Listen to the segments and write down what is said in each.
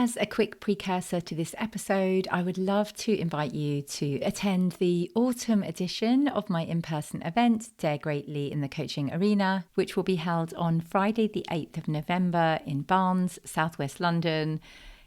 As a quick precursor to this episode, I would love to invite you to attend the autumn edition of my in-person event, Dare Greatly in the Coaching Arena, which will be held on Friday the 8th of November in Barnes, southwest London.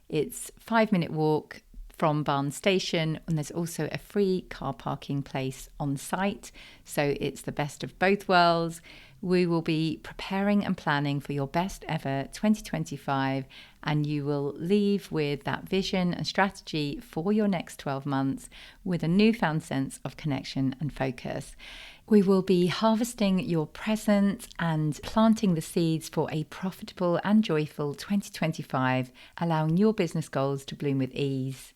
It's a 5-minute walk from Barnes Station, and there's also a free car parking place on site. So it's the best of both worlds. We will be preparing and planning for your best ever 2025, and you will leave with that vision and strategy for your next 12 months with a newfound sense of connection and focus. We will be harvesting your present and planting the seeds for a profitable and joyful 2025, allowing your business goals to bloom with ease.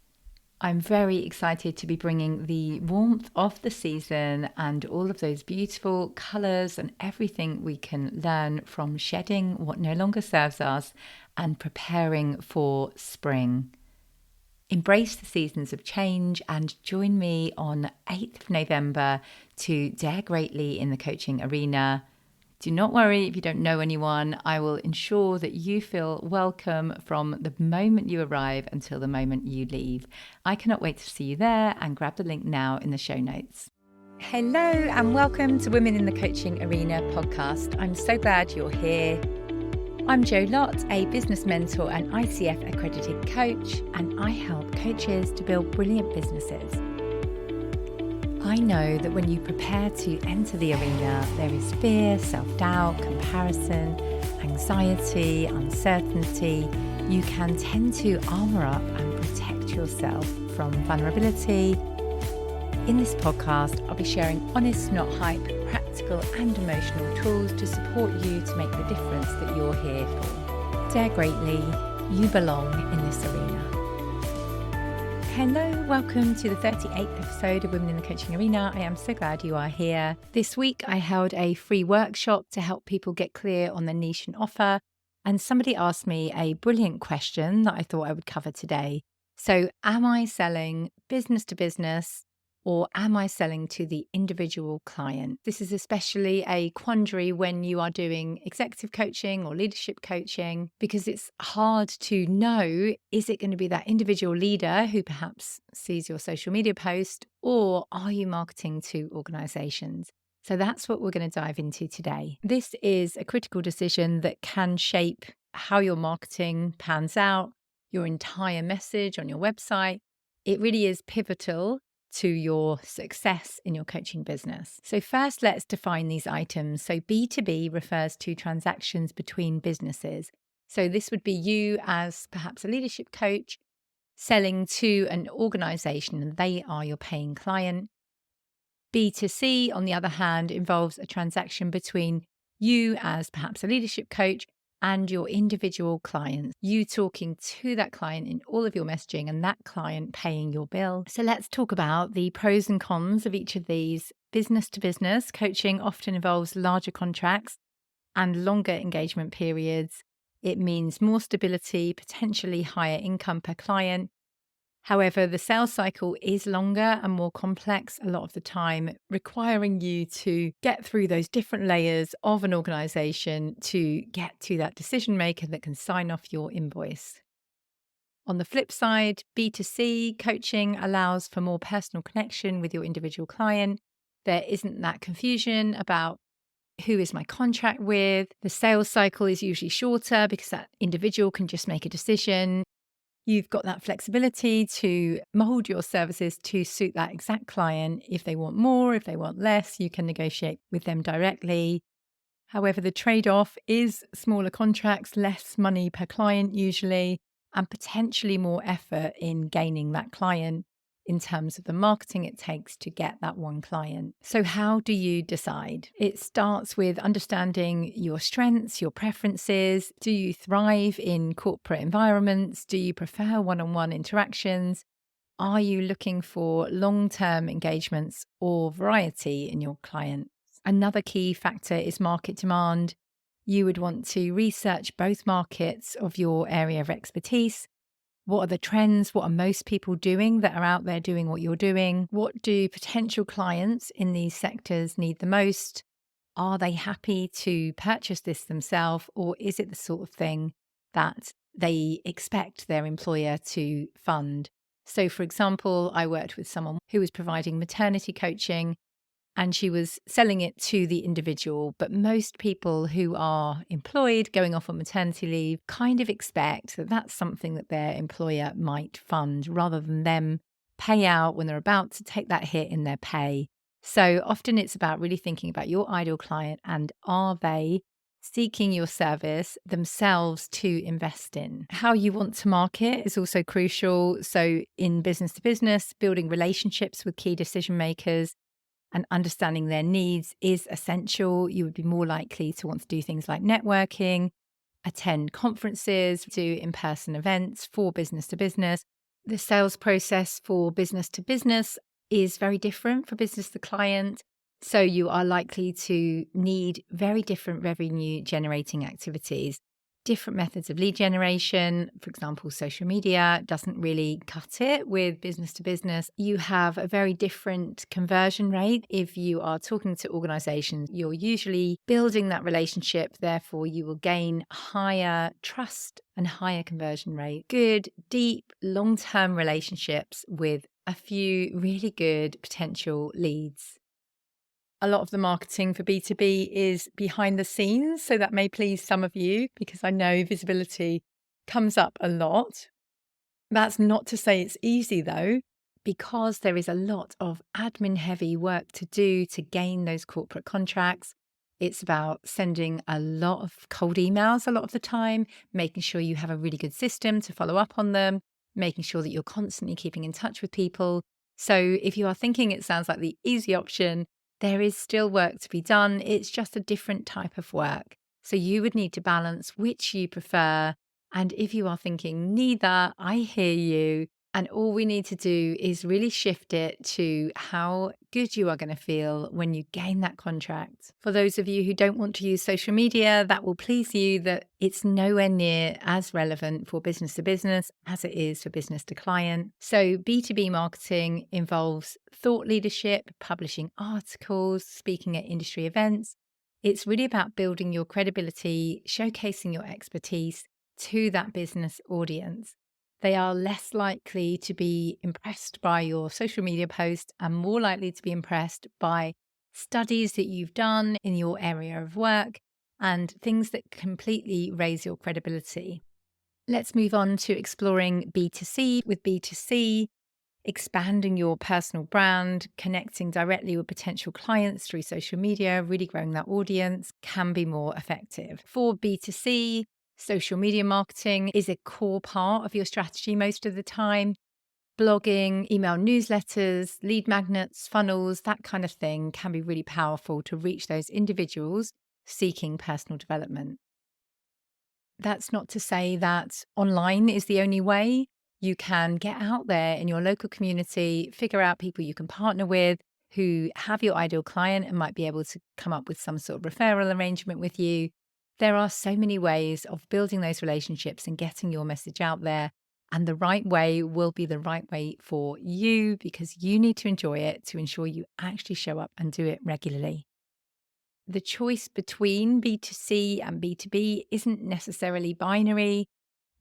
I'm very excited to be bringing the warmth of the season and all of those beautiful colours and everything we can learn from shedding what no longer serves us and preparing for spring. Embrace the seasons of change and join me on 8th of November to Dare Greatly in the Coaching Arena. Do not worry if you don't know anyone. I will ensure that you feel welcome from the moment you arrive until the moment you leave. I cannot wait to see you there, and grab the link now in the show notes. Hello and welcome to Women in the Coaching Arena podcast. I'm so glad you're here. I'm Jo Lott, a business mentor and ICF accredited coach, and I help coaches to build brilliant businesses. I know that when you prepare to enter the arena, there is fear, self-doubt, comparison, anxiety, uncertainty. You can tend to armour up and protect yourself from vulnerability. In this podcast, I'll be sharing honest, not hype, practical and emotional tools to support you to make the difference that you're here for. Dare greatly, you belong in this arena. Hello, welcome to the 38th episode of Women in the Coaching Arena. I am so glad you are here. This week I held a free workshop to help people get clear on their niche and offer, and somebody asked me a brilliant question that I thought I would cover today. So, am I selling business to business, or am I selling to the individual client? This is especially a quandary when you are doing executive coaching or leadership coaching, because it's hard to know, is it going to be that individual leader who perhaps sees your social media post, or are you marketing to organizations? So that's what we're going to dive into today. This is a critical decision that can shape how your marketing pans out, your entire message on your website. It really is pivotal to your success in your coaching business. So first, let's define these items. So B2B refers to transactions between businesses. So this would be you as perhaps a leadership coach selling to an organization, and they are your paying client. B2C, on the other hand, involves a transaction between you as perhaps a leadership coach and your individual clients, you talking to that client in all of your messaging and that client paying your bill. So let's talk about the pros and cons of each of these. Business to business coaching often involves larger contracts and longer engagement periods. It means more stability, potentially higher income per client. However, the sales cycle is longer and more complex a lot of the time, requiring you to get through those different layers of an organization to get to that decision maker that can sign off your invoice. On the flip side, B2C coaching allows for more personal connection with your individual client. There isn't that confusion about who is my contract with. The sales cycle is usually shorter because that individual can just make a decision. You've got that flexibility to mold your services to suit that exact client. If they want more, if they want less, you can negotiate with them directly. However, the trade-off is smaller contracts, less money per client usually, and potentially more effort in gaining that client in terms of the marketing it takes to get that one client. So how do you decide? It starts with understanding your strengths, your preferences. Do you thrive in corporate environments? Do you prefer one-on-one interactions? Are you looking for long-term engagements or variety in your clients? Another key factor is market demand. You would want to research both markets of your area of expertise. What are the trends? What are most people doing that are out there doing what you're doing? What do potential clients in these sectors need the most? Are they happy to purchase this themselves, or is it the sort of thing that they expect their employer to fund. So, for example, I worked with someone who was providing maternity coaching and she was selling it to the individual. But most people who are employed going off on maternity leave kind of expect that that's something that their employer might fund rather than them pay out when they're about to take that hit in their pay. So often it's about really thinking about your ideal client and are they seeking your service themselves to invest in. How you want to market is also crucial. So in business to business, building relationships with key decision makers and understanding their needs is essential. You would be more likely to want to do things like networking, attend conferences, do in person events for business to business. The sales process for business to business is very different for business to client. So you are likely to need very different revenue generating activities. Different methods of lead generation, for example, social media doesn't really cut it with business to business. You have a very different conversion rate. If you are talking to organizations, you're usually building that relationship. Therefore, you will gain higher trust and higher conversion rate. Good, deep, long-term relationships with a few really good potential leads. A lot of the marketing for B2B is behind the scenes. So that may please some of you because I know visibility comes up a lot. That's not to say it's easy though, because there is a lot of admin heavy work to do to gain those corporate contracts. It's about sending a lot of cold emails a lot of the time, making sure you have a really good system to follow up on them, making sure that you're constantly keeping in touch with people. So if you are thinking it sounds like the easy option, there is still work to be done. It's just a different type of work. So you would need to balance which you prefer. And if you are thinking neither, I hear you. And all we need to do is really shift it to how good you are going to feel when you gain that contract. For those of you who don't want to use social media, that will please you that it's nowhere near as relevant for business to business as it is for business to client. So B2B marketing involves thought leadership, publishing articles, speaking at industry events. It's really about building your credibility, showcasing your expertise to that business audience. They are less likely to be impressed by your social media post and more likely to be impressed by studies that you've done in your area of work and things that completely raise your credibility. Let's move on to exploring B2C. With B2C, expanding your personal brand, connecting directly with potential clients through social media, really growing that audience can be more effective. For B2C, social media marketing is a core part of your strategy most of the time. Blogging, email newsletters, lead magnets, funnels, that kind of thing can be really powerful to reach those individuals seeking personal development. That's not to say that online is the only way. You can get out there in your local community, figure out people you can partner with who have your ideal client and might be able to come up with some sort of referral arrangement with you. There are so many ways of building those relationships and getting your message out there. And the right way will be the right way for you because you need to enjoy it to ensure you actually show up and do it regularly. The choice between B2C and B2B isn't necessarily binary.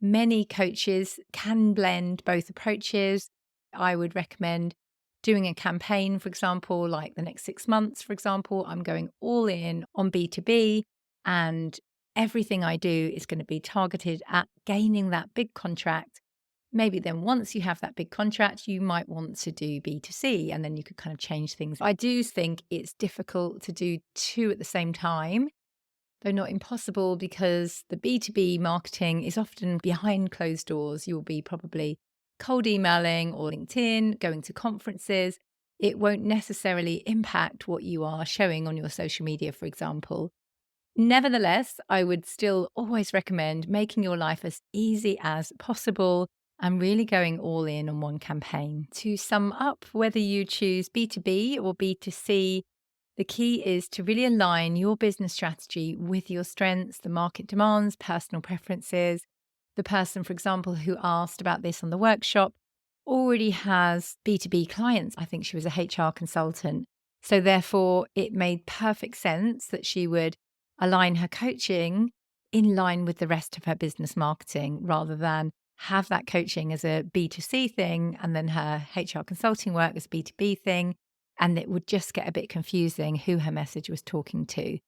Many coaches can blend both approaches. I would recommend doing a campaign, for example, like the next 6 months, for example, I'm going all in on B2B and everything I do is going to be targeted at gaining that big contract. Maybe then once you have that big contract, you might want to do B2C and then you could kind of change things. I do think it's difficult to do two at the same time, though not impossible because the B2B marketing is often behind closed doors. You'll be probably cold emailing or LinkedIn, going to conferences. It won't necessarily impact what you are showing on your social media, for example. Nevertheless, I would still always recommend making your life as easy as possible and really going all in on one campaign. To sum up, whether you choose B2B or B2C, the key is to really align your business strategy with your strengths, the market demands, personal preferences. The person, for example, who asked about this on the workshop already has B2B clients. I think she was a HR consultant. So therefore, it made perfect sense that she would align her coaching in line with the rest of her business marketing rather than have that coaching as a B2C thing and then her HR consulting work as a B2B thing. And it would just get a bit confusing who her message was talking to.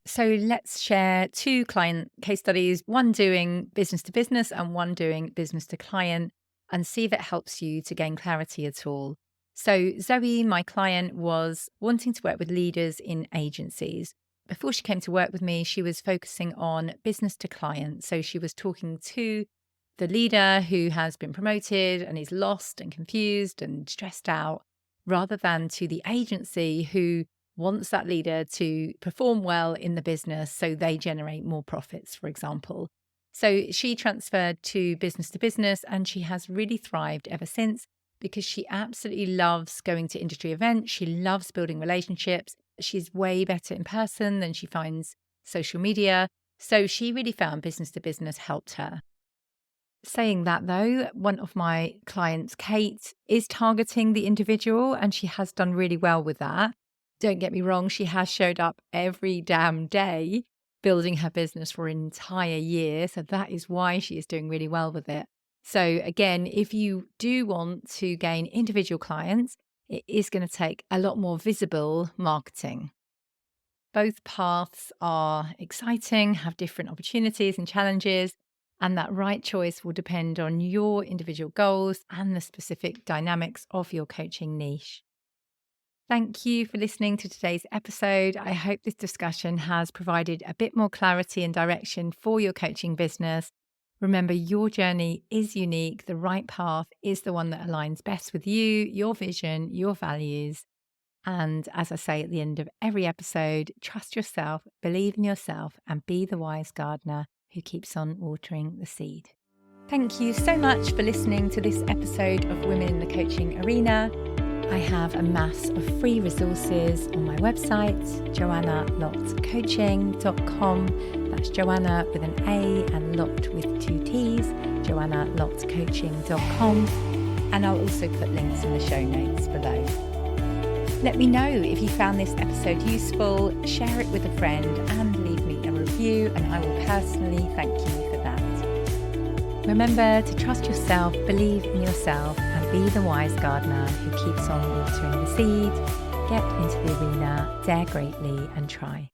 So let's share 2 client case studies, one doing business to business and one doing business to client, and see if it helps you to gain clarity at all. So Zoe, my client, was wanting to work with leaders in agencies. Before she came to work with me, she was focusing on business to client. So she was talking to the leader who has been promoted and is lost and confused and stressed out, rather than to the agency who wants that leader to perform well in the business so they generate more profits, for example. So she transferred to business, and she has really thrived ever since because she absolutely loves going to industry events. She loves building relationships. She's way better in person than she finds social media. So she really found business to business helped her. Saying that though, one of my clients, Kate, is targeting the individual and she has done really well with that. Don't get me wrong, she has showed up every damn day building her business for an entire year. So that is why she is doing really well with it. So again, if you do want to gain individual clients, it is going to take a lot more visible marketing. Both paths are exciting, have different opportunities and challenges, and that right choice will depend on your individual goals and the specific dynamics of your coaching niche. Thank you for listening to today's episode. I hope this discussion has provided a bit more clarity and direction for your coaching business. Remember, your journey is unique. The right path is the one that aligns best with you, your vision, your values. And as I say at the end of every episode, trust yourself, believe in yourself, and be the wise gardener who keeps on watering the seed. Thank you so much for listening to this episode of Women in the Coaching Arena. I have a mass of free resources on my website, joannalottcoaching.com. That's Joanna with an A and Lott with 2 T's, joannalottcoaching.com. And I'll also put links in the show notes below. Let me know if you found this episode useful, share it with a friend and leave me a review, and I will personally thank you for that. Remember to trust yourself, believe in yourself, and be the wise gardener who keeps on watering the seed. Get into the arena, dare greatly, and try.